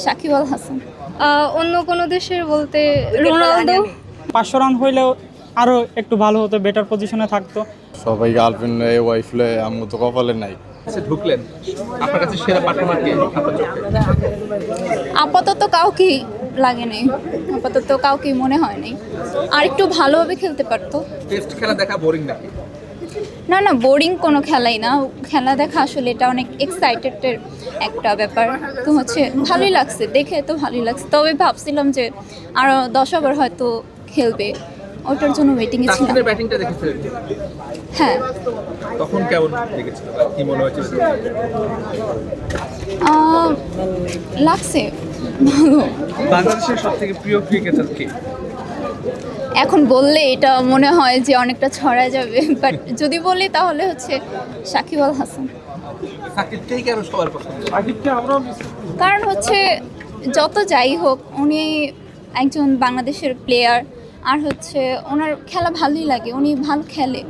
সাকিব আল হাসান। অন্য কোনো দেশের বলতে রোনালদো। 500 রান হইলেও আরও একটু ভালো হতো, বেটার পজিশনে থাকতো। সবাই গার্লফ্রেন্ড ওয়াইফ লয়ে আম্মু তো কপালে নাই। আচ্ছা, ঢুকলেন, আপনার কাছে সেরা পার্টনার কে? আপাতত কাউকেই লাগে নাই, আপাতত কাউকেই মনে হয় নাই। আর একটু ভালোভাবে খেলতে পারতো। টেস্ট খেলা দেখা বোরিং নাকি? না না, বোরিং কোনো খেলাই না। খেলা দেখা আসলে এটা অনেক এক্সাইটেডের একটা ব্যাপার। তো হচ্ছে ভালোই লাগছে, দেখে তো ভালোই লাগছে। তবে ভাবছিলাম যে আরও 10 ওভার হয়তো খেলবে, ওটার জন্য ওয়েটিংয়ে ছিলাম। তাসকিনের ব্যাটিংটা দেখেছিলেন? হ্যাঁ, তখন কেমন লেগেছিল, কি মনে হয়েছিল? লাগছে ভালো। বাংলাদেশের সবথেকে প্রিয় ক্রিকেটার কে? এখন বললে এটা মনে হয় যে অনেকটা ছড়া যাবে, বাট যদি বলি তাহলে হচ্ছে সাকিব আল হাসান। সাকিবকেই কেন সবার পছন্দ? কারণ হচ্ছে যত যাই হোক উনি একজন বাংলাদেশের প্লেয়ার, আর হচ্ছে ওনার খেলা ভালোই লাগে, উনি ভালো খেলে।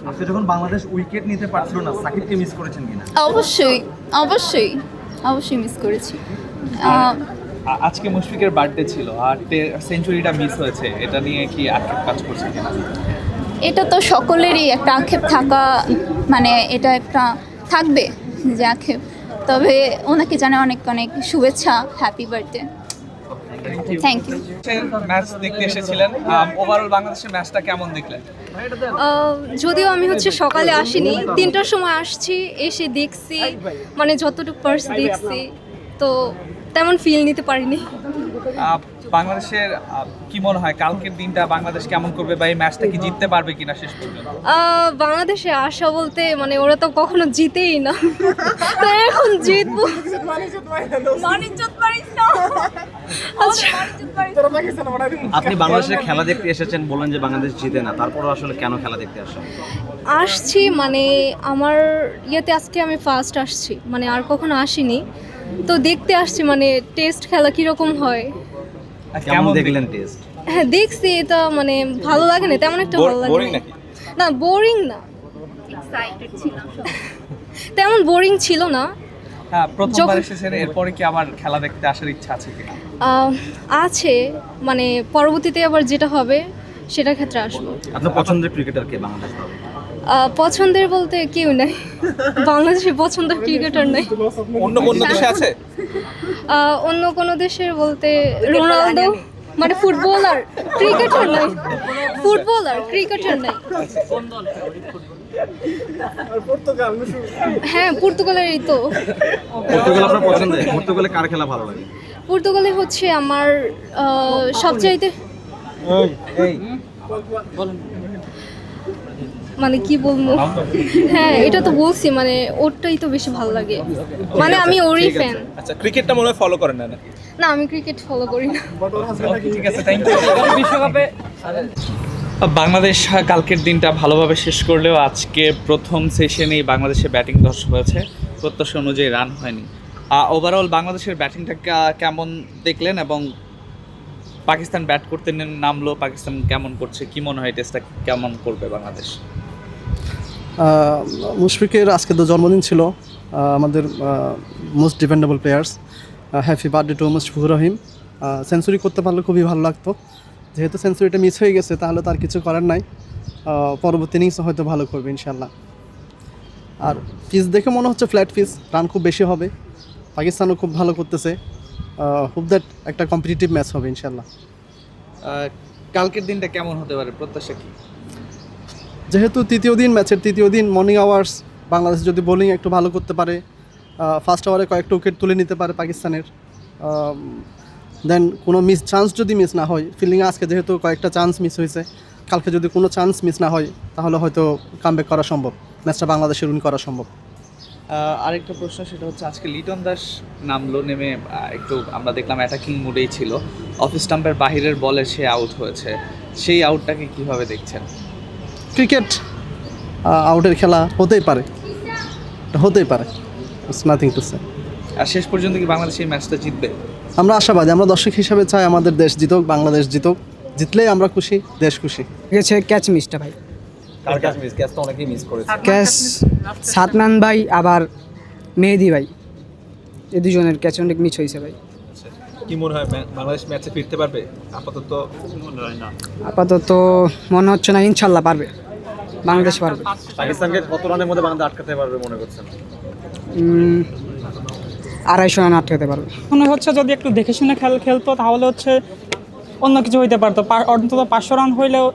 আজকে যখন বাংলাদেশ উইকেট নিতে পারছিল না, সাকিবকে মিস করেছেন কিনা? অবশ্যই অবশ্যই অবশ্যই মিস করেছি। আজকে মুশফিকের বার্থডে ছিল আর সেঞ্চুরিটা মিস হয়েছে, এটা নিয়ে কি আক্ষেপ কাজ করছে কিনা? এটা তো সকলেরই একটা আক্ষেপ থাকা, মানে এটা একটা থাকবে যে আক্ষেপ। তবে ওনাকে জানে অনেক অনেক শুভেচ্ছা, happy birthday. Thank you. Match দেখতে এসেছিলেন, ওভারঅল বাংলাদেশের ম্যাচটা কেমন দেখলেন? যদিও আমি হচ্ছে সকালে আসিনি, 3টার সময় আসছি, এসে দেখছি, মানে যতটুকু পার্স দেখছি, তো তেমন ফিল নিতে পারিনি। বাংলাদেশের কি মনে হয় কালকের দিনটা বাংলাদেশ কেমন করবে, বা এই ম্যাচটা কি জিততে পারবে কিনা শেষ পর্যন্ত? বাংলাদেশে আশা বলতে মানে ওরা তো কখনো জিতেই না, তো এখন জিতবো। আচ্ছা, আপনি বাংলাদেশের খেলা দেখতে এসেছেন, বলেন যে বাংলাদেশ জিতে না, তারপরও আসলে কেন খেলা দেখতে আসেন? আসছি মানে আমার ইয়েতে আজকে আমি ফার্স্ট আসছি, মানে আর কখনো আসিনি, তো দেখতে আসছি মানে টেস্ট খেলা কীরকম হয়। কেমন দেখলেন টেস্ট? হ্যাঁ দেখছি, এটা মানে ভালো লাগে না, তেমন একটা ভালো লাগে না। না, বোরিং না, তেমন বোরিং ছিল না। হ্যাঁ, প্রথমবার এসেছেন, এরপরে কি আবার খেলা দেখতে আসার ইচ্ছা আছে কিনা? আছে, মানে পরবর্তীতে আবার যেটা হবে সেটার ক্ষেত্রে আসবো। আপনার পছন্দের ক্রিকেটার কে বাংলাদেশ দলে? পছন্দের বলতে কেউ নাই, বাংলাদেশে পছন্দের ক্রিকেটার নাই। অন্য কোন দেশে আছে? অন্য কোনো দেশের বলতে রোনালদো, মানে ফুটবলার, ক্রিকেটার নাই। ফুটবলার, ক্রিকেটার নাই। হ্যাঁ, পর্তুগালেরই তো। পর্তুগাল আপনার পছন্দের? পর্তুগালে কার খেলা ভালো লাগে? পর্তুগালে হচ্ছে আমার সবচাইতে, মানে কি বলবো, হ্যাঁ এটা তো বলছি, মানে ওরটাই তো বেশি ভালো লাগে, মানে আমি ওরই ফ্যান। আচ্ছা, ক্রিকেটটা মনে হয় ফলো করেন না নাকি? না, আমি ক্রিকেট ফলো করি না। ঠিক আছে, থ্যাংক ইউ। বিশ্বকাপে বাংলাদেশ কালকের দিনটা ভালোভাবে শেষ করলেও আজকে প্রথম সেশনেই বাংলাদেশে ব্যাটিং ধস হয়েছে, প্রত্যাশা অনুযায়ী রান হয়নি। ওভারঅল বাংলাদেশের ব্যাটিংটা কেমন দেখলেন, এবং পাকিস্তান ব্যাট করতে নামলো, পাকিস্তান কেমন করছে, কি মনে হয় টেস্টটা কেমন করবে বাংলাদেশ? মুশফিকের আজকে তো জন্মদিন ছিল, আমাদের most dependable players. Happy birthday to Mushfiqur Rahim. Century করতে পারলে খুবই ভালো লাগতো, যেহেতু সেঞ্চুরিটা মিস হয়ে গেছে তাহলে তার কিছু করার নাই। পরবর্তী ইনিংসে হয়তো ভালো করবে ইনশাল্লাহ। আর পিচ দেখে মনে হচ্ছে ফ্ল্যাট পিচ, রান খুব বেশি হবে। পাকিস্তানও খুব ভালো করতেছে, হোপ দ্যাট একটা কম্পিটিটিভ ম্যাচ হবে ইনশাল্লাহ। কালকের দিনটা কেমন হতে পারে, প্রত্যাশা কি? যেহেতু ম্যাচের তৃতীয় দিন মর্নিং আওয়ার্স, বাংলাদেশ যদি বোলিং একটু ভালো করতে পারে, ফার্স্ট ওভারে কয়েকটা উইকেট তুলে নিতে পারে পাকিস্তানের, দেন কোনো চান্স যদি মিস না হয়, ফিল্ডিংয়ে আজকে যেহেতু কয়েকটা চান্স মিস হয়েছে, কালকে যদি কোনো চান্স মিস না হয় তাহলে হয়তো কামব্যাক করা সম্ভব, ম্যাচটা বাংলাদেশের উইন করা সম্ভব। আরেকটা প্রশ্ন, সেটা হচ্ছে আজকে লিটন দাস নামলো, নেমে একটু আমরা দেখলাম অ্যাটাকিং মুডেই ছিল, অফ স্টাম্পের বাহিরের বলে সে আউট হয়েছে, সেই আউটটাকে কীভাবে দেখছেন? ক্রিকেট, আউটের খেলা হতেই পারে, ইটস নাথিং টু সে। আর শেষ পর্যন্ত কি বাংলাদেশ এই ম্যাচটা জিতবে? আমরা আশাবাদী, আমরা দর্শক হিসাবে চাই আমাদের দেশ জিতুক, বাংলাদেশ জিতুক, জিতলেই আমরা খুশি, দেশ খুশি। গেছে ক্যাচ মিসটা ভাই, কার ক্যাচ মিস? ক্যাচ তো অনেকেই মিস করেছে। ক্যাচ সাদমান ভাই আবার মেহেদি ভাই, এই দুজনের ক্যাচ অনেক মিস হয়েছে ভাই। কি মনে হয় বাংলাদেশ ম্যাচে ফিরতে পারবে আপাতত? আপাতত মনে হচ্ছে না, ইনশাল্লাহ পারবে, বাংলাদেশ পারবে। পাকিস্তানকে কত রানের মধ্যে বাংলাদেশ আটকাতে পারবে মনে করছেন? 250 রান আটকাতে পারবে। মনে হচ্ছে যদি একটু দেখে শুনে খেলতো তাহলে হচ্ছে অন্য কিছু হইতে পারতো। অন্তত 500 রান হইলেও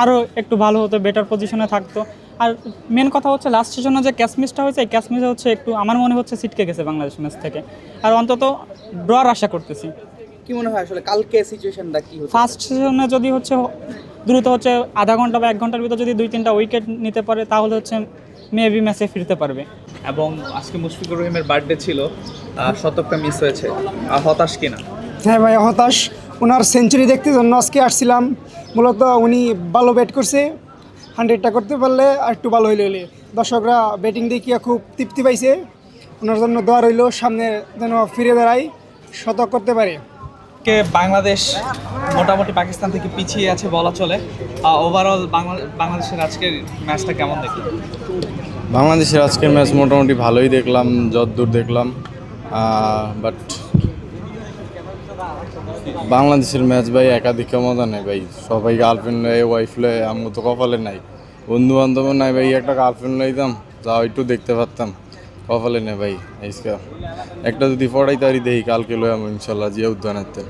আরও একটু ভালো হতো, বেটার পজিশনে থাকতো। আর মেন কথা হচ্ছে লাস্ট সিজনে যে ক্যাচ মিসটা হয়েছে, এই ক্যাচ মিসে হচ্ছে একটু আমার মনে হচ্ছে ছিটকে গেছে বাংলাদেশ ম্যাচ থেকে। আর অন্তত ড্রর আশা করতেছি। কি মনে হয় আসলে কালকে সিচুয়েশনটা কি হচ্ছে? ফার্স্ট সিজনে যদি হচ্ছে দ্রুত হচ্ছে আধা ঘন্টা বা 1 ঘন্টার ভিতর যদি 2-3টা উইকেট নিতে পারে তাহলে হচ্ছে মেবি ম্যাচে ফিরতে পারবে। এবং আজকে মুশফিকুর রহিমের বার্থডে ছিল, শতকটা মিস হয়েছে, হতাশ কিনা? হ্যাঁ ভাই, হতাশ। ওনার সেঞ্চুরি দেখতে জন্য আজকে আসছিলাম। মূলত উনি ভালো ব্যাট করছে, 100টা করতে পারলে আর একটু ভালো হইলে দর্শকরা ব্যাটিং দেখিয়া খুব তৃপ্তি পাইছে। ওনার জন্য দোয়া রইল, সামনে যেন ফিরে দাঁড়ায়, শতক করতে পারে। বাংলাদেশ মোটামুটি পাকিস্তান থেকে পিছিয়ে আছে বলা চলে। ওভারঅল বাংলাদেশের আজকের ম্যাচটা কেমন দেখলেন? বাংলাদেশের আজকের ম্যাচ মোটামুটি ভালোই দেখলাম, যতদূর দেখলাম। বাট বাংলাদেশের ম্যাচ ভাই একাধিক মজা নেই ভাই। সবাই গার্লফ্রেন্ড লয়ে ওয়াইফ লয়ে, আমি তো কপালে নাই, বন্ধু বান্ধব নাই ভাই। একটা গার্লফ্রেন্ড লইতাম, যাও একটু দেখতে পারতাম, কপালে নেই ভাই। আজকে একটা যদি পড়াইতে পারি দেখি কালকে লয়ে আমি ইনশাল্লাহ জিয়া উদ্যানাতে,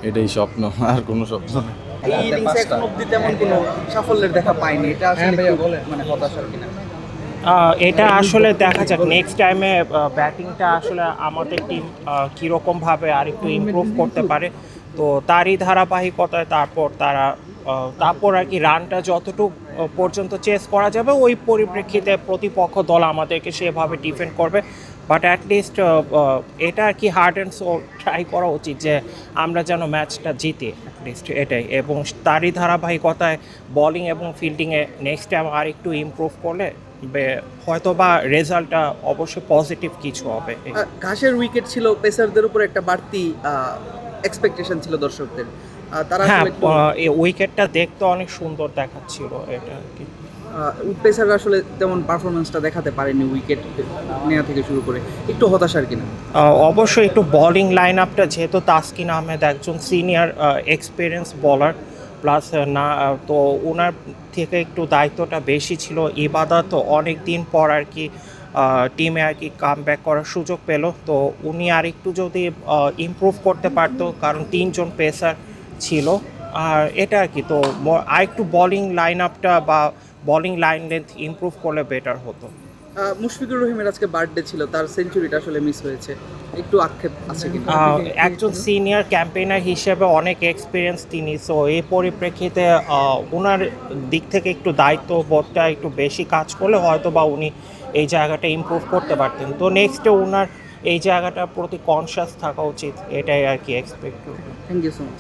এটাই স্বপ্ন, আর কোনো স্বপ্ন নেই। এই ইনিংসে এখন অবধি তেমন কোনো সাফল্যের দেখা পাইনি, এটা আসলে মানে হতাশার কিনা? এটা আসলে দেখা যাক নেক্সট টাইমে ব্যাটিংটা আসলে আমাদের টিম কীরকমভাবে আর একটু ইমপ্রুভ করতে পারে। তো তারই ধারাবাহিকতায় তারপর আর কি রানটা যতটুকু পর্যন্ত চেস করা যাবে ওই পরিপ্রেক্ষিতে প্রতিপক্ষ দল আমাদেরকে সেভাবে ডিফেন্ড করবে। বাট অ্যাটলিস্ট এটা আর কি হার্ড অ্যান্ড সোল ট্রাই করা উচিত যে আমরা যেন ম্যাচটা জিতি, অ্যাটলিস্ট এটাই। এবং তারই ধারাবাহিকতায় বোলিং এবং ফিল্ডিংয়ে নেক্সট টাইম আর একটু ইমপ্রুভ করলে হয়তো বা রেজাল্টটা অবশ্যই পজিটিভ কিছু হবে। ঘাসের উইকেট ছিল, পেসারদের উপর একটা বাড়তি এক্সপেকটেশন ছিল দর্শকদের। তারা হ্যাঁ, এই উইকেটটা দেখতে অনেক সুন্দর দেখাচ্ছিল, এটা আর কি। পেসাররা আসলে তেমন পারফরমেন্সটা দেখাতে পারেনি উইকেট নেওয়া থেকে শুরু করে, একটু হতাশার কিনা? অবশ্যই একটু বোলিং লাইন আপটা, যেহেতু তাসকিন আহমেদ একজন সিনিয়র এক্সপিরিয়েন্স বোলার, প্লাস না তো ওনার থেকে একটু দায়িত্বটা বেশি ছিল। ইবাদত অনেক দিন পর আর কি টিমে আর কি কাম ব্যাক করার সুযোগ পেল। তো উনি আর একটু যদি ইমপ্রুভ করতে পারতো, কারণ 3 জন পেসার ছিল। আর এটা আর কি, তো আর একটু বোলিং লাইন আপটা বা বোলিং লাইন লেন্থ ইমপ্রুভ করলে বেটার হতো। মুশফিকুর রহিমের আজকে বার্থডে ছিল, তার সেঞ্চুরিটা আসলে মিস হয়েছে, একটু আক্ষেপ আছে কি? একজন সিনিয়র ক্যাম্পেইনার হিসেবে অনেক এক্সপিরিয়েন্স তিনি, সো এই পরিপ্রেক্ষিতে ওনার দিক থেকে একটু দায়িত্ববোধটা একটু বেশি কাজ করলে হয়তো বা উনি এই জায়গাটা ইমপ্রুভ করতে পারতেন। তো নেক্সটে ওনার এই জায়গাটার প্রতি কনসিয়াস থাকা উচিত, এটাই আর কি এক্সপেক্ট করি। Thank you so much.